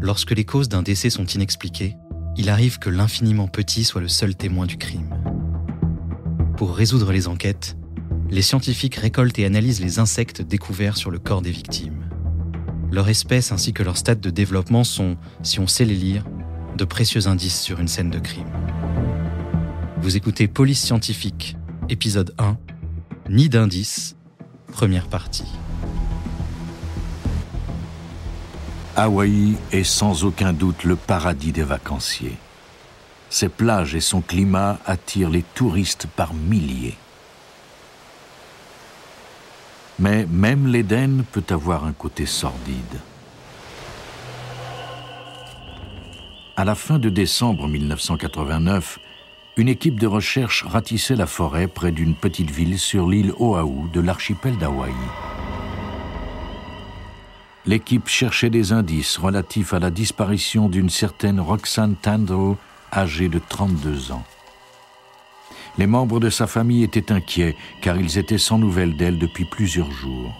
Lorsque les causes d'un décès sont inexpliquées, il arrive que l'infiniment petit soit le seul témoin du crime. Pour résoudre les enquêtes, les scientifiques récoltent et analysent les insectes découverts sur le corps des victimes. Leur espèce ainsi que leur stade de développement sont, si on sait les lire, de précieux indices sur une scène de crime. Vous écoutez Police Scientifique, épisode 1, Nid d'indices, première partie. Hawaï est sans aucun doute le paradis des vacanciers. Ses plages et son climat attirent les touristes par milliers. Mais même l'Éden peut avoir un côté sordide. À la fin de décembre 1989, une équipe de recherche ratissait la forêt près d'une petite ville sur l'île Oahu de l'archipel d'Hawaï. L'équipe cherchait des indices relatifs à la disparition d'une certaine Roxanne Tandle, âgée de 32 ans. Les membres de sa famille étaient inquiets car ils étaient sans nouvelles d'elle depuis plusieurs jours.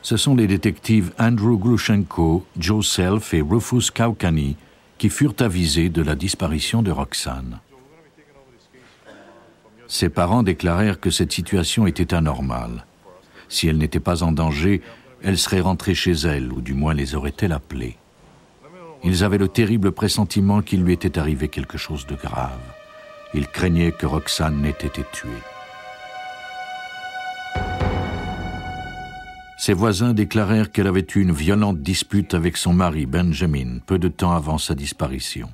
Ce sont les détectives Andrew Glushenko, Joe Self et Rufus Kaukani qui furent avisés de la disparition de Roxanne. Ses parents déclarèrent que cette situation était anormale. Si elle n'était pas en danger, elle serait rentrée chez elle, ou du moins les aurait-elle appelés. Ils avaient le terrible pressentiment qu'il lui était arrivé quelque chose de grave. Ils craignaient que Roxanne n'ait été tuée. Ses voisins déclarèrent qu'elle avait eu une violente dispute avec son mari, Benjamin, peu de temps avant sa disparition.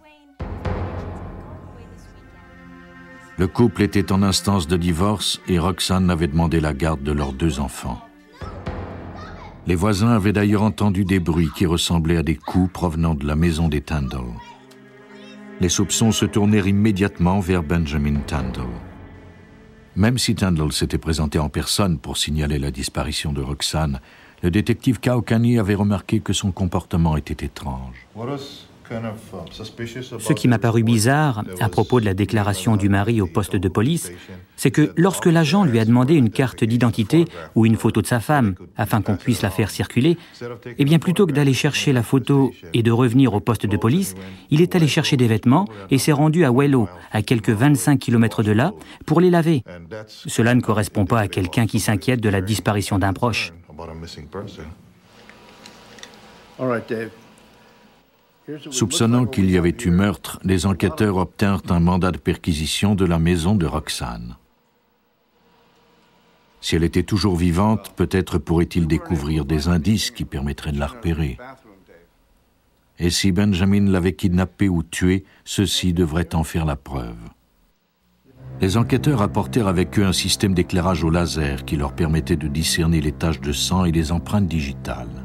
Le couple était en instance de divorce et Roxanne avait demandé la garde de leurs 2 enfants. Les voisins avaient d'ailleurs entendu des bruits qui ressemblaient à des coups provenant de la maison des Tandle. Les soupçons se tournèrent immédiatement vers Benjamin Tandle. Même si Tandle s'était présenté en personne pour signaler la disparition de Roxanne, le détective Kaukani avait remarqué que son comportement était étrange. Ce qui m'a paru bizarre à propos de la déclaration du mari au poste de police, c'est que lorsque l'agent lui a demandé une carte d'identité ou une photo de sa femme afin qu'on puisse la faire circuler, eh bien plutôt que d'aller chercher la photo et de revenir au poste de police, il est allé chercher des vêtements et s'est rendu à Wello, à quelques 25 km de là, pour les laver. Cela ne correspond pas à quelqu'un qui s'inquiète de la disparition d'un proche. Soupçonnant qu'il y avait eu meurtre, les enquêteurs obtinrent un mandat de perquisition de la maison de Roxanne. Si elle était toujours vivante, peut-être pourrait-il découvrir des indices qui permettraient de la repérer. Et si Benjamin l'avait kidnappée ou tuée, ceci devrait en faire la preuve. Les enquêteurs apportèrent avec eux un système d'éclairage au laser qui leur permettait de discerner les taches de sang et les empreintes digitales.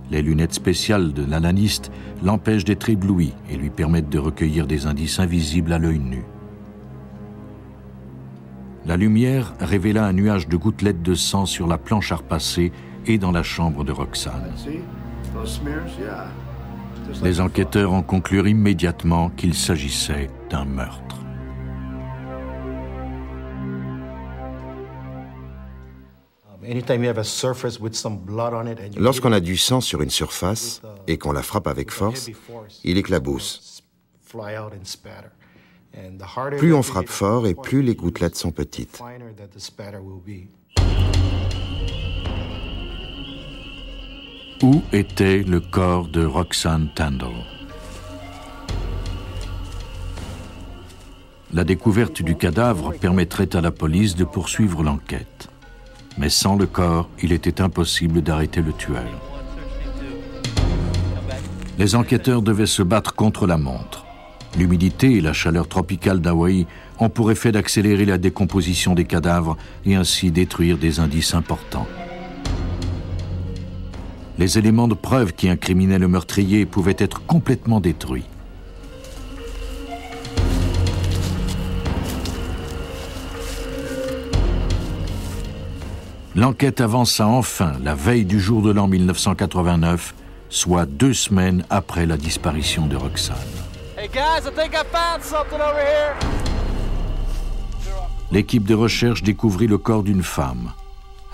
Les lunettes spéciales de l'analyste l'empêchent d'être ébloui et lui permettent de recueillir des indices invisibles à l'œil nu. La lumière révéla un nuage de gouttelettes de sang sur la planche à repasser et dans la chambre de Roxanne. Les enquêteurs en conclurent immédiatement qu'il s'agissait d'un meurtre. Lorsqu'on a du sang sur une surface et qu'on la frappe avec force, il éclabousse. Plus on frappe fort et plus les gouttelettes sont petites. Où était le corps de Roxanne Tandle? La découverte du cadavre permettrait à la police de poursuivre l'enquête. Mais sans le corps, il était impossible d'arrêter le tueur. Les enquêteurs devaient se battre contre la montre. L'humidité et la chaleur tropicale d'Hawaï ont pour effet d'accélérer la décomposition des cadavres et ainsi détruire des indices importants. Les éléments de preuve qui incriminaient le meurtrier pouvaient être complètement détruits. L'enquête avança enfin la veille du jour de l'an 1989, soit 2 semaines après la disparition de Roxanne. Hey guys, I think I found something over here. L'équipe de recherche découvrit le corps d'une femme.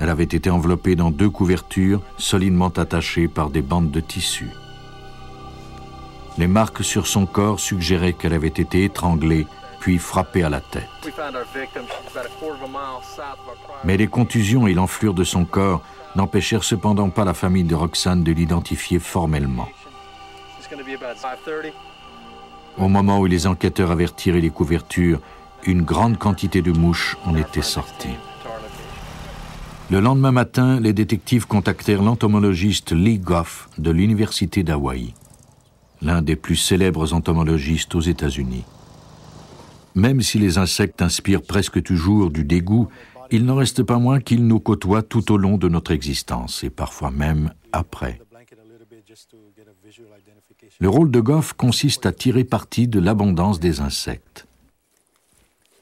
Elle avait été enveloppée dans 2 couvertures solidement attachées par des bandes de tissu. Les marques sur son corps suggéraient qu'elle avait été étranglée puis frappée à la tête. Mais les contusions et l'enflure de son corps n'empêchèrent cependant pas la famille de Roxane de l'identifier formellement. Au moment où les enquêteurs avaient retiré les couvertures, une grande quantité de mouches en était sortie. Le lendemain matin, les détectives contactèrent l'entomologiste Lee Goff de l'Université d'Hawaï, l'un des plus célèbres entomologistes aux États-Unis. Même si les insectes inspirent presque toujours du dégoût, il n'en reste pas moins qu'ils nous côtoient tout au long de notre existence, et parfois même après. Le rôle de Goff consiste à tirer parti de l'abondance des insectes.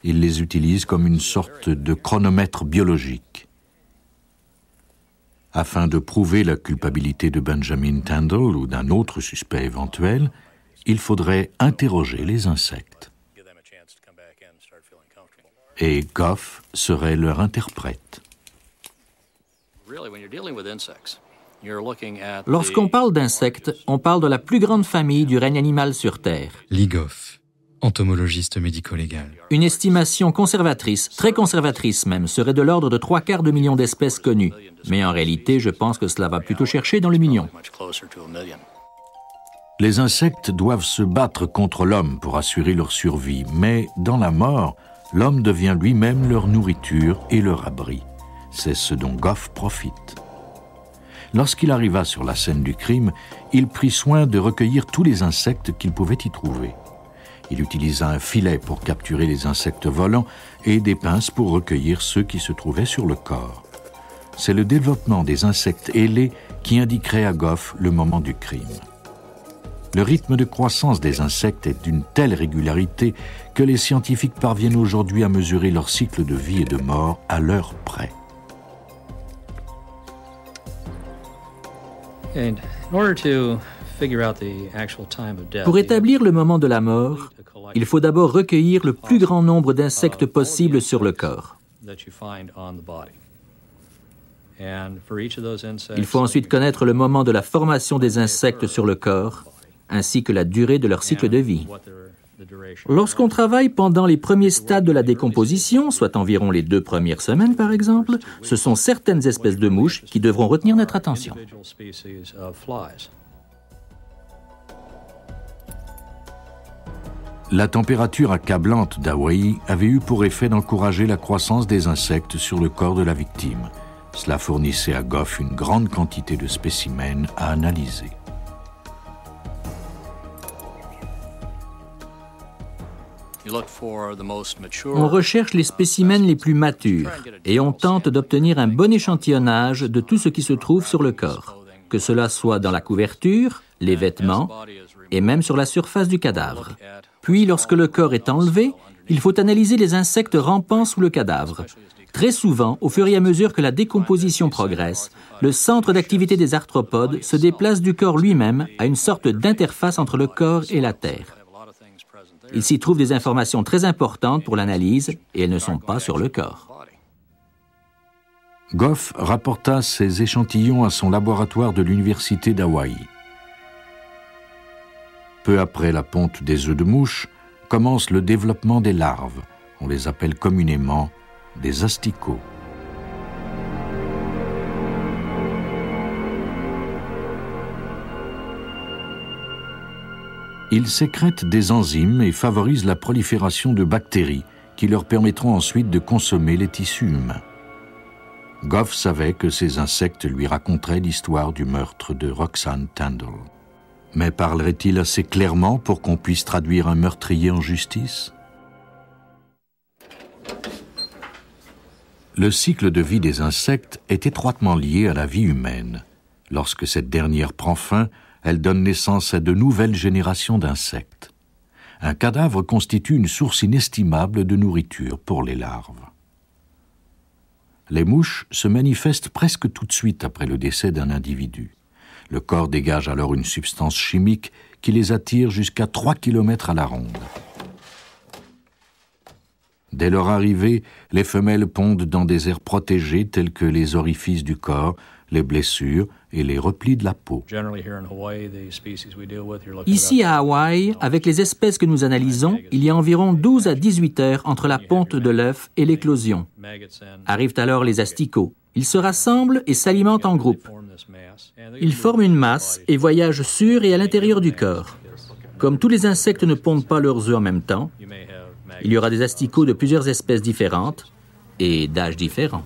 Il les utilise comme une sorte de chronomètre biologique. Afin de prouver la culpabilité de Benjamin Tandle ou d'un autre suspect éventuel, il faudrait interroger les insectes. Et Goff serait leur interprète. Lorsqu'on parle d'insectes, on parle de la plus grande famille du règne animal sur Terre. Lee Goff, entomologiste médico-légal. Une estimation conservatrice, très conservatrice même, serait de l'ordre de 3/4 de millions d'espèces connues. Mais en réalité, je pense que cela va plutôt chercher dans le million. Les insectes doivent se battre contre l'homme pour assurer leur survie, mais dans la mort, l'homme devient lui-même leur nourriture et leur abri. C'est ce dont Goff profite. Lorsqu'il arriva sur la scène du crime, il prit soin de recueillir tous les insectes qu'il pouvait y trouver. Il utilisa un filet pour capturer les insectes volants et des pinces pour recueillir ceux qui se trouvaient sur le corps. C'est le développement des insectes ailés qui indiquerait à Goff le moment du crime. Le rythme de croissance des insectes est d'une telle régularité que les scientifiques parviennent aujourd'hui à mesurer leur cycle de vie et de mort à l'heure près. Pour établir le moment de la mort, il faut d'abord recueillir le plus grand nombre d'insectes possible sur le corps. Il faut ensuite connaître le moment de la formation des insectes sur le corps, ainsi que la durée de leur cycle de vie. Lorsqu'on travaille pendant les premiers stades de la décomposition, soit environ les 2 premières semaines par exemple, ce sont certaines espèces de mouches qui devront retenir notre attention. La température accablante d'Hawaï avait eu pour effet d'encourager la croissance des insectes sur le corps de la victime. Cela fournissait à Goff une grande quantité de spécimens à analyser. On recherche les spécimens les plus matures et on tente d'obtenir un bon échantillonnage de tout ce qui se trouve sur le corps, que cela soit dans la couverture, les vêtements et même sur la surface du cadavre. Puis, lorsque le corps est enlevé, il faut analyser les insectes rampant sous le cadavre. Très souvent, au fur et à mesure que la décomposition progresse, le centre d'activité des arthropodes se déplace du corps lui-même à une sorte d'interface entre le corps et la terre. Il s'y trouve des informations très importantes pour l'analyse et elles ne sont pas sur le corps. Goff rapporta ses échantillons à son laboratoire de l'Université d'Hawaï. Peu après la ponte des œufs de mouche, commence le développement des larves. On les appelle communément des asticots. Ils sécrètent des enzymes et favorisent la prolifération de bactéries qui leur permettront ensuite de consommer les tissus humains. Goff savait que ces insectes lui raconteraient l'histoire du meurtre de Roxane Tandle. Mais parlerait-il assez clairement pour qu'on puisse traduire un meurtrier en justice? Le cycle de vie des insectes est étroitement lié à la vie humaine. Lorsque cette dernière prend fin, elle donne naissance à de nouvelles générations d'insectes. Un cadavre constitue une source inestimable de nourriture pour les larves. Les mouches se manifestent presque tout de suite après le décès d'un individu. Le corps dégage alors une substance chimique qui les attire jusqu'à 3 km à la ronde. Dès leur arrivée, les femelles pondent dans des aires protégées tels que les orifices du corps, les blessures et les replis de la peau. Ici à Hawaï, avec les espèces que nous analysons, il y a environ 12 à 18 heures entre la ponte de l'œuf et l'éclosion. Arrivent alors les asticots. Ils se rassemblent et s'alimentent en groupe. Ils forment une masse et voyagent sur et à l'intérieur du corps. Comme tous les insectes ne pondent pas leurs œufs en même temps, il y aura des asticots de plusieurs espèces différentes et d'âges différents.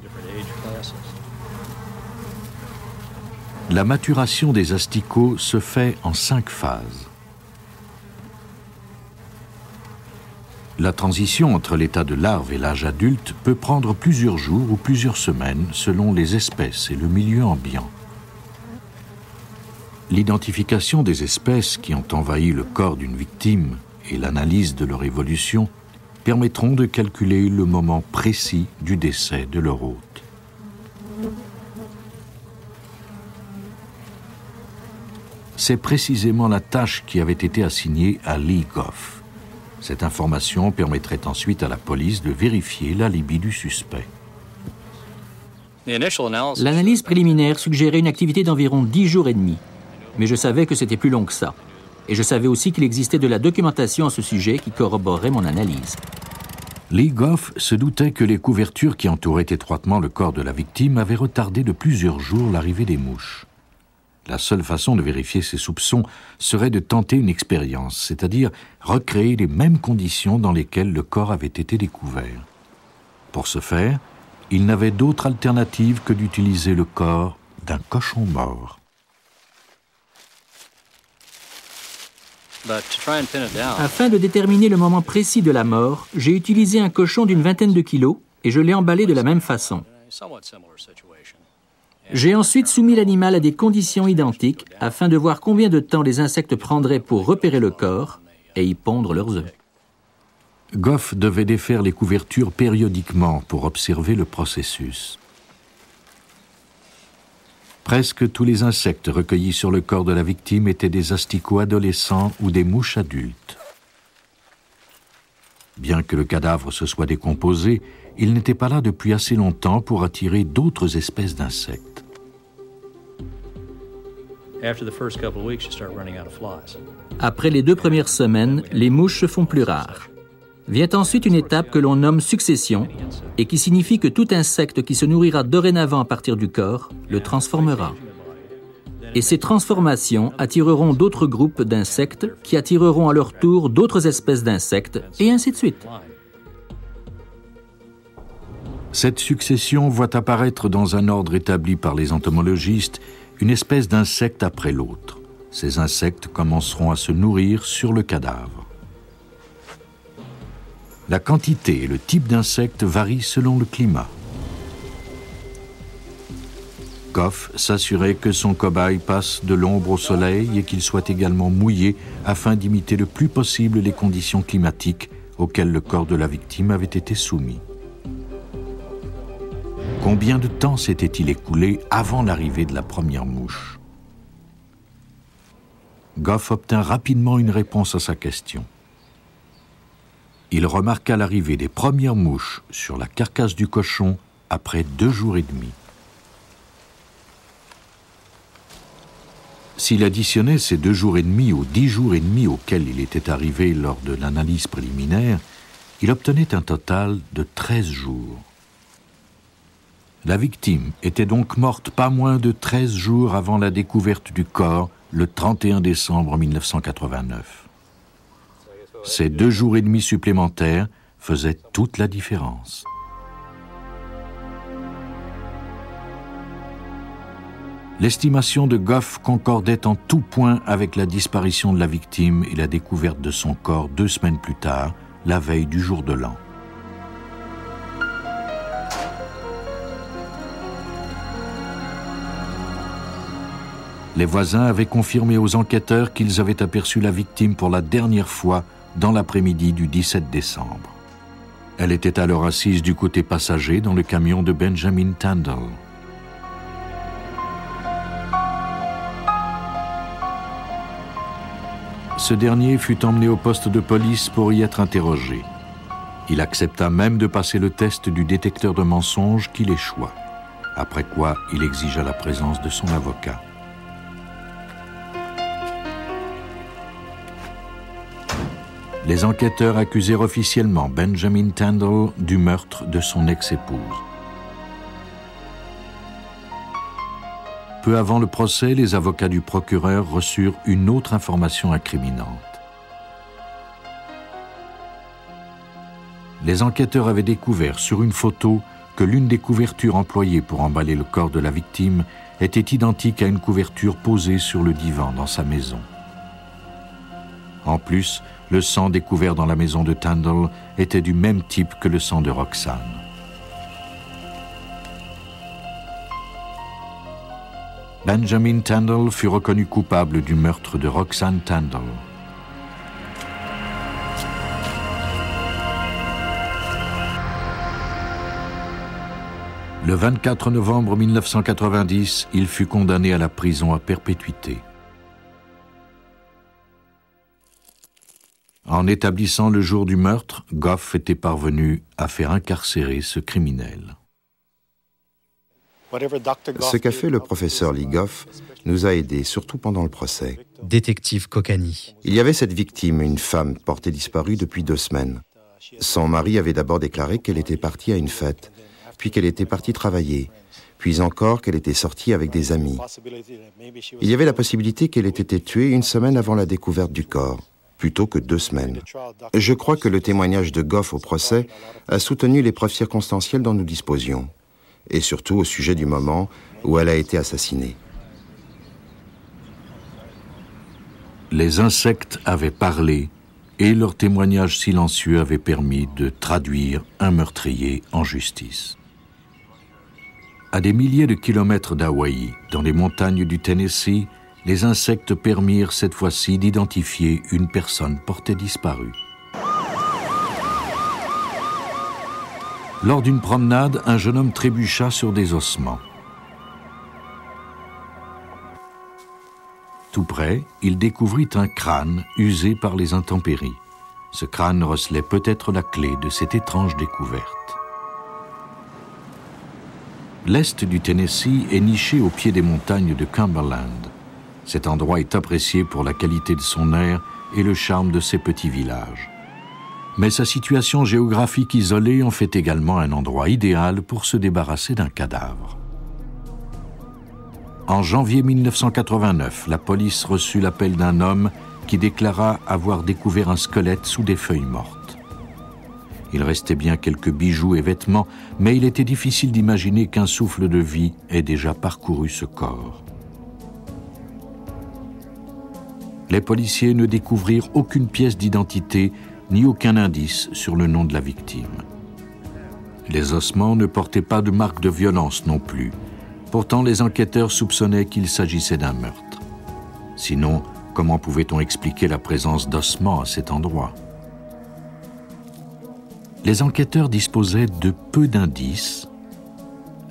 La maturation des asticots se fait en 5 phases. La transition entre l'état de larve et l'âge adulte peut prendre plusieurs jours ou plusieurs semaines selon les espèces et le milieu ambiant. L'identification des espèces qui ont envahi le corps d'une victime et l'analyse de leur évolution permettront de calculer le moment précis du décès de leur hôte. C'est précisément la tâche qui avait été assignée à Lee Goff. Cette information permettrait ensuite à la police de vérifier l'alibi du suspect. L'analyse préliminaire suggérait une activité d'environ 10 jours et demi. Mais je savais que c'était plus long que ça. Et je savais aussi qu'il existait de la documentation à ce sujet qui corroborait mon analyse. Lee Goff se doutait que les couvertures qui entouraient étroitement le corps de la victime avaient retardé de plusieurs jours l'arrivée des mouches. La seule façon de vérifier ses soupçons serait de tenter une expérience, c'est-à-dire recréer les mêmes conditions dans lesquelles le corps avait été découvert. Pour ce faire, il n'avait d'autre alternative que d'utiliser le corps d'un cochon mort. Afin de déterminer le moment précis de la mort, j'ai utilisé un cochon d'une vingtaine de kilos et je l'ai emballé de la même façon. J'ai ensuite soumis l'animal à des conditions identiques afin de voir combien de temps les insectes prendraient pour repérer le corps et y pondre leurs œufs. Goff devait défaire les couvertures périodiquement pour observer le processus. Presque tous les insectes recueillis sur le corps de la victime étaient des asticots adolescents ou des mouches adultes. Bien que le cadavre se soit décomposé, il n'était pas là depuis assez longtemps pour attirer d'autres espèces d'insectes. Après les 2 premières semaines, les mouches se font plus rares. Vient ensuite une étape que l'on nomme succession et qui signifie que tout insecte qui se nourrira dorénavant à partir du corps le transformera. Et ces transformations attireront d'autres groupes d'insectes qui attireront à leur tour d'autres espèces d'insectes et ainsi de suite. Cette succession voit apparaître dans un ordre établi par les entomologistes une espèce d'insecte après l'autre. Ces insectes commenceront à se nourrir sur le cadavre. La quantité et le type d'insectes varient selon le climat. Goff s'assurait que son cobaye passe de l'ombre au soleil et qu'il soit également mouillé afin d'imiter le plus possible les conditions climatiques auxquelles le corps de la victime avait été soumis. Combien de temps s'était-il écoulé avant l'arrivée de la première mouche? Goff obtint rapidement une réponse à sa question. Il remarqua l'arrivée des premières mouches sur la carcasse du cochon après 2 jours et demi. S'il additionnait ces 2 jours et demi aux 10 jours et demi auxquels il était arrivé lors de l'analyse préliminaire, il obtenait un total de 13 jours. La victime était donc morte pas moins de 13 jours avant la découverte du corps, le 31 décembre 1989. Ces 2 jours et demi supplémentaires faisaient toute la différence. L'estimation de Goff concordait en tout point avec la disparition de la victime et la découverte de son corps 2 semaines plus tard, la veille du jour de l'an. Les voisins avaient confirmé aux enquêteurs qu'ils avaient aperçu la victime pour la dernière fois dans l'après-midi du 17 décembre. Elle était alors assise du côté passager dans le camion de Benjamin Tandle. Ce dernier fut emmené au poste de police pour y être interrogé. Il accepta même de passer le test du détecteur de mensonges qu'il échoua, après quoi il exigea la présence de son avocat. Les enquêteurs accusèrent officiellement Benjamin Tandle du meurtre de son ex-épouse. Peu avant le procès, les avocats du procureur reçurent une autre information incriminante. Les enquêteurs avaient découvert sur une photo que l'une des couvertures employées pour emballer le corps de la victime était identique à une couverture posée sur le divan dans sa maison. En plus, le sang découvert dans la maison de Tandle était du même type que le sang de Roxane. Benjamin Tandle fut reconnu coupable du meurtre de Roxane Tandle. Le 24 novembre 1990, il fut condamné à la prison à perpétuité. En établissant le jour du meurtre, Goff était parvenu à faire incarcérer ce criminel. Ce qu'a fait le professeur Lee Goff nous a aidés, surtout pendant le procès. Détective Kokanyi. Il y avait cette victime, une femme portée disparue depuis 2 semaines. Son mari avait d'abord déclaré qu'elle était partie à une fête, puis qu'elle était partie travailler, puis encore qu'elle était sortie avec des amis. Il y avait la possibilité qu'elle ait été tuée 1 semaine avant la découverte du corps, plutôt que 2 semaines. Je crois que le témoignage de Goff au procès a soutenu les preuves circonstancielles dont nous disposions, et surtout au sujet du moment où elle a été assassinée. Les insectes avaient parlé et leur témoignage silencieux avait permis de traduire un meurtrier en justice. À des milliers de kilomètres d'Hawaï, dans les montagnes du Tennessee, les insectes permirent cette fois-ci d'identifier une personne portée disparue. Lors d'une promenade, un jeune homme trébucha sur des ossements. Tout près, il découvrit un crâne usé par les intempéries. Ce crâne recelait peut-être la clé de cette étrange découverte. L'est du Tennessee est niché au pied des montagnes de Cumberland. Cet endroit est apprécié pour la qualité de son air et le charme de ses petits villages. Mais sa situation géographique isolée en fait également un endroit idéal pour se débarrasser d'un cadavre. En janvier 1989, la police reçut l'appel d'un homme qui déclara avoir découvert un squelette sous des feuilles mortes. Il restait bien quelques bijoux et vêtements, mais il était difficile d'imaginer qu'un souffle de vie ait déjà parcouru ce corps. Les policiers ne découvrirent aucune pièce d'identité ni aucun indice sur le nom de la victime. Les ossements ne portaient pas de marque de violence non plus. Pourtant, les enquêteurs soupçonnaient qu'il s'agissait d'un meurtre. Sinon, comment pouvait-on expliquer la présence d'ossements à cet endroit ? Les enquêteurs disposaient de peu d'indices,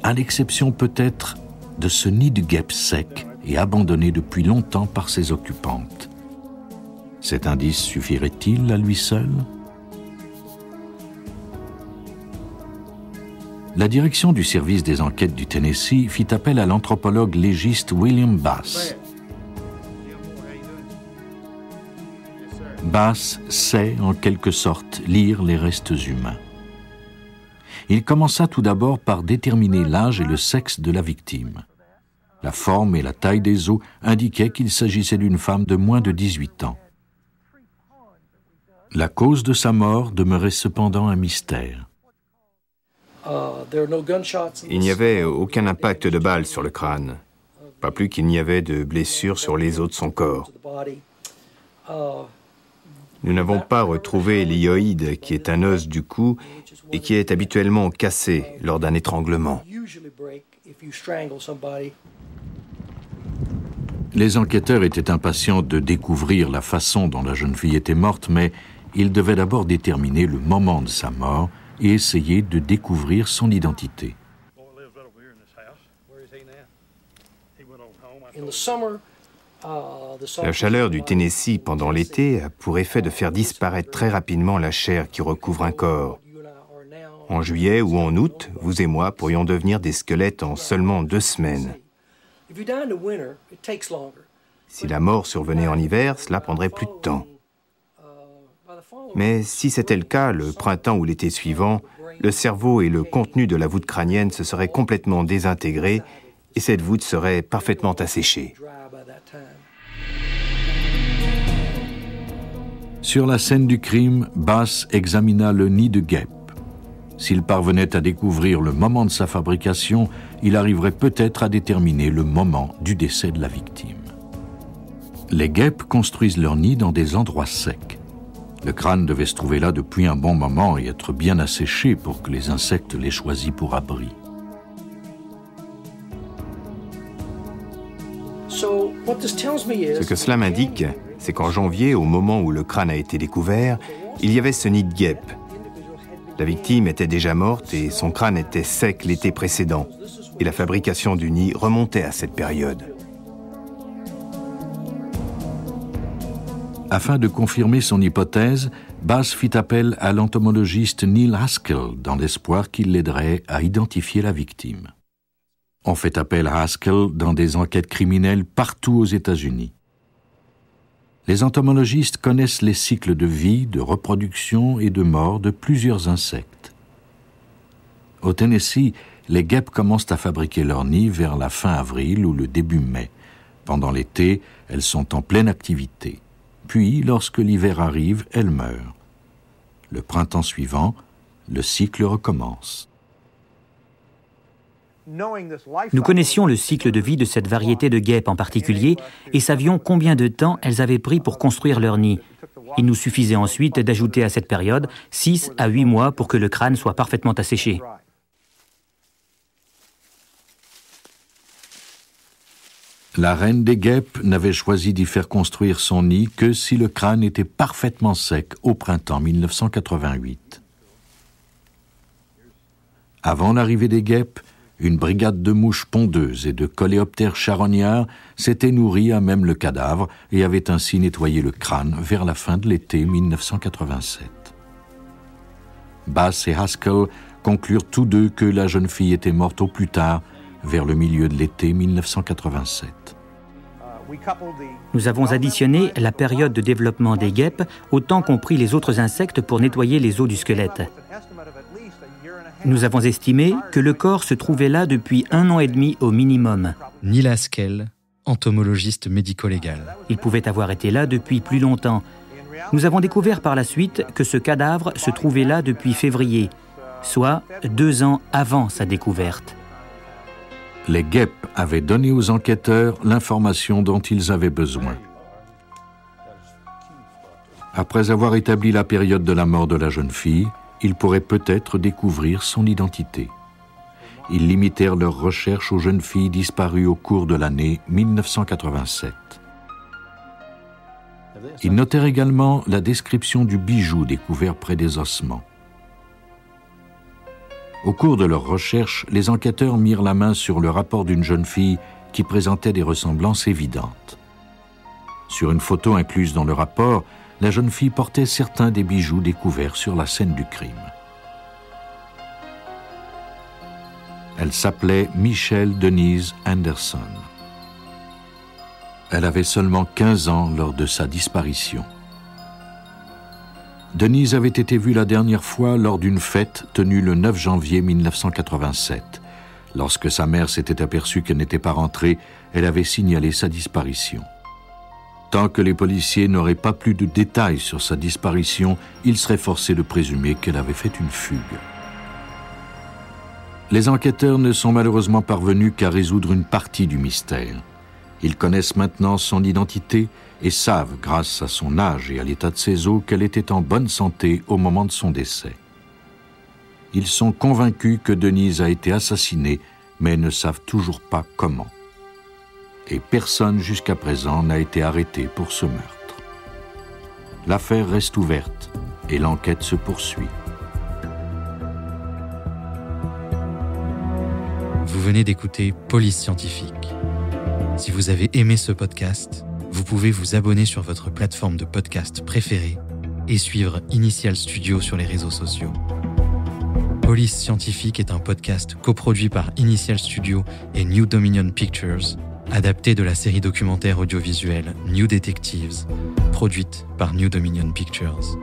à l'exception peut-être de ce nid de guêpes sec et abandonné depuis longtemps par ses occupantes. Cet indice suffirait-il à lui seul ? La direction du service des enquêtes du Tennessee fit appel à l'anthropologue légiste William Bass. Bass sait, en quelque sorte, lire les restes humains. Il commença tout d'abord par déterminer l'âge et le sexe de la victime. La forme et la taille des os indiquaient qu'il s'agissait d'une femme de moins de 18 ans. La cause de sa mort demeurait cependant un mystère. Il n'y avait aucun impact de balle sur le crâne, pas plus qu'il n'y avait de blessures sur les os de son corps. Nous n'avons pas retrouvé l'hyoïde, qui est un os du cou et qui est habituellement cassé lors d'un étranglement. Les enquêteurs étaient impatients de découvrir la façon dont la jeune fille était morte, mais ils devaient d'abord déterminer le moment de sa mort et essayer de découvrir son identité. La chaleur du Tennessee pendant l'été a pour effet de faire disparaître très rapidement la chair qui recouvre un corps. En juillet ou en août, vous et moi pourrions devenir des squelettes en seulement 2 semaines. Si la mort survenait en hiver, cela prendrait plus de temps. Mais si c'était le cas, le printemps ou l'été suivant, le cerveau et le contenu de la voûte crânienne se seraient complètement désintégrés et cette voûte serait parfaitement asséchée. Sur la scène du crime, Bass examina le nid de guêpe. S'il parvenait à découvrir le moment de sa fabrication, il arriverait peut-être à déterminer le moment du décès de la victime. Les guêpes construisent leur nid dans des endroits secs. Le crâne devait se trouver là depuis un bon moment et être bien asséché pour que les insectes l'aient choisi pour abri. Ce que cela m'indique, c'est qu'en janvier, au moment où le crâne a été découvert, il y avait ce nid de guêpe. La victime était déjà morte et son crâne était sec l'été précédent. Et la fabrication du nid remontait à cette période. Afin de confirmer son hypothèse, Bass fit appel à l'entomologiste Neil Haskell dans l'espoir qu'il l'aiderait à identifier la victime. On fait appel à Haskell dans des enquêtes criminelles partout aux États-Unis. Les entomologistes connaissent les cycles de vie, de reproduction et de mort de plusieurs insectes. Au Tennessee, les guêpes commencent à fabriquer leur nid vers la fin avril ou le début mai. Pendant l'été, elles sont en pleine activité. Puis, lorsque l'hiver arrive, elles meurent. Le printemps suivant, le cycle recommence. Nous connaissions le cycle de vie de cette variété de guêpes en particulier et savions combien de temps elles avaient pris pour construire leur nid. Il nous suffisait ensuite d'ajouter à cette période 6 à 8 mois pour que le crâne soit parfaitement asséché. La reine des guêpes n'avait choisi d'y faire construire son nid que si le crâne était parfaitement sec au printemps 1988. Avant l'arrivée des guêpes, une brigade de mouches pondeuses et de coléoptères charognards s'était nourrie à même le cadavre et avait ainsi nettoyé le crâne vers la fin de l'été 1987. Bass et Haskell conclurent tous deux que la jeune fille était morte au plus tard, vers le milieu de l'été 1987. Nous avons additionné la période de développement des guêpes au temps qu'ont pris les autres insectes pour nettoyer les os du squelette. Nous avons estimé que le corps se trouvait là depuis 1 an et demi au minimum. Neil Haskell, entomologiste médico-légal. Il pouvait avoir été là depuis plus longtemps. Nous avons découvert par la suite que ce cadavre se trouvait là depuis février, soit 2 ans avant sa découverte. Les guêpes avaient donné aux enquêteurs l'information dont ils avaient besoin. Après avoir établi la période de la mort de la jeune fille, ils pourraient peut-être découvrir son identité. Ils limitèrent leurs recherches aux jeunes filles disparues au cours de l'année 1987. Ils notèrent également la description du bijou découvert près des ossements. Au cours de leurs recherches, les enquêteurs mirent la main sur le rapport d'une jeune fille qui présentait des ressemblances évidentes. Sur une photo incluse dans le rapport, la jeune fille portait certains des bijoux découverts sur la scène du crime. Elle s'appelait Michelle Denise Anderson. Elle avait seulement 15 ans lors de sa disparition. Denise avait été vue la dernière fois lors d'une fête tenue le 9 janvier 1987. Lorsque sa mère s'était aperçue qu'elle n'était pas rentrée, elle avait signalé sa disparition. Tant que les policiers n'auraient pas plus de détails sur sa disparition, ils seraient forcés de présumer qu'elle avait fait une fugue. Les enquêteurs ne sont malheureusement parvenus qu'à résoudre une partie du mystère. Ils connaissent maintenant son identité et savent, grâce à son âge et à l'état de ses os, qu'elle était en bonne santé au moment de son décès. Ils sont convaincus que Denise a été assassinée, mais ne savent toujours pas comment. Et personne jusqu'à présent n'a été arrêté pour ce meurtre. L'affaire reste ouverte et l'enquête se poursuit. Vous venez d'écouter Police Scientifique. Si vous avez aimé ce podcast, vous pouvez vous abonner sur votre plateforme de podcast préférée et suivre Initial Studio sur les réseaux sociaux. Police Scientifique est un podcast coproduit par Initial Studio et New Dominion Pictures, adapté de la série documentaire audiovisuelle New Detectives, produite par New Dominion Pictures.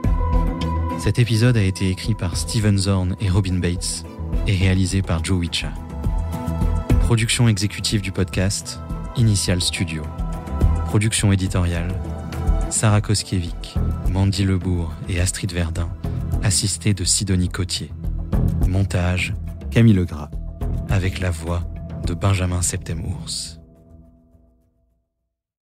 Cet épisode a été écrit par Steven Zorn et Robin Bates et réalisé par Joe Wicha. Production exécutive du podcast, Initial Studio. Production éditoriale, Sarah Koskiewicz, Mandy Lebourg et Astrid Verdun, assistée de Sidonie Cotier. Montage, Camille Legras, avec la voix de Benjamin Septemours.